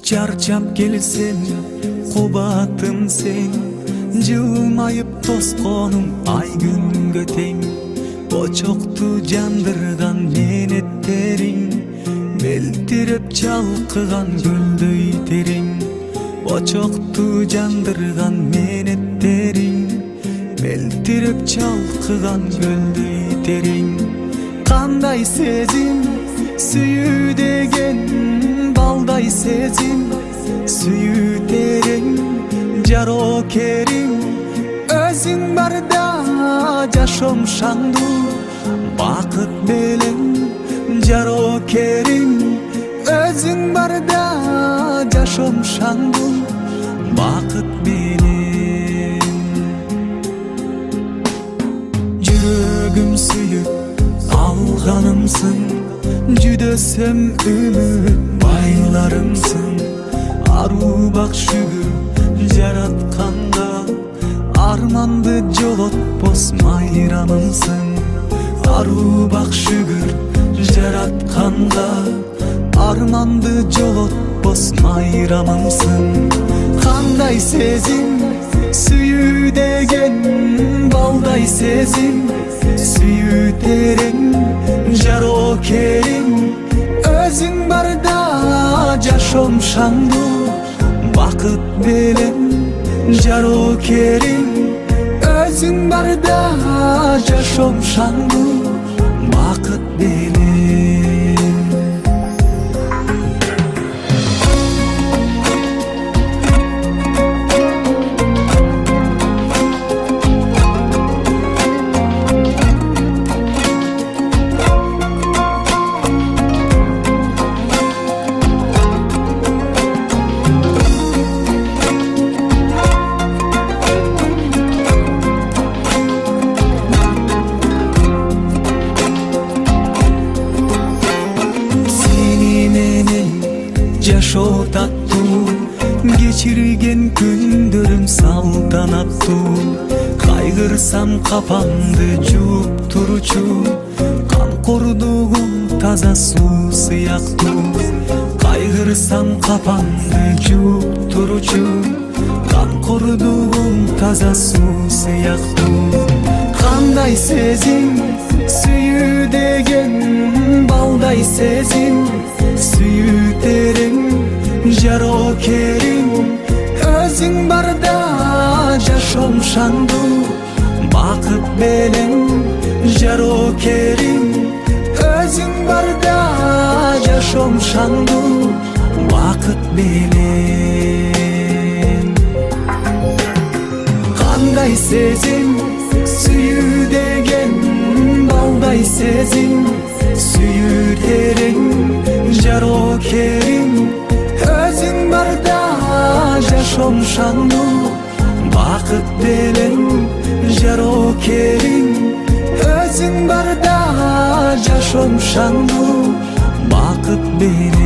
Чарчап келсем кубатым сен, жылмайып тосконум ай күнгө тең. Очокту жандырган менеттериң, мелтиреп чалкыган көлдөй терең. Очокту жандырган менеттериң, мелтиреп чалкыган көлдөй терең. Кандай сезим сүйүү деген, балдай сезим сүйүү терең. Жарокерим өзүң барда жашоом шаңдуу бакыт белең. Жарокерим өзүң барда жашоом шаңдуу бакыт белең. Жүрөгүм сүйүп алганымсың, жүдөсөм үмүт байларымсың. Аруу бак шүгүр жаратканга, арманды жолотпос майрамымсың. Аруу бак шүгүр жаратканга, арманды жолотпос майрамымсың. Кандай сезим сүйүү деген, балдай сезим сүйүү терең. Жарокерим өзүң барда жашоом шаңдуу бакыт белең. Жарокерим өзүң барда жашоом шаңдуу бакыт белең. Жашоо таттуу, кечирген күндөрүм салтанаттуу. Кайгырсам капамды жууп турчу, камкордугум таза суу сыяктуу. Кайгырсам капамды жууп турчу, камкордугум таза суу сыяктуу. Кандай сезим сүйүү деген, балдай сезим сүйүү терең. Жарокерим өзүң барда жашоом шаңдуу бакыт белең. Жарокерим өзүң барда жашоом шаңдуу бакыт белең. Кандай сезим сүйүү деген, балдай сезим сүйүү терең. Жарокерим өзүң барда жашоом шаңдуу бакыт белең. Жарокерим өзүң барда жашоом шаңдуу бакыт белең.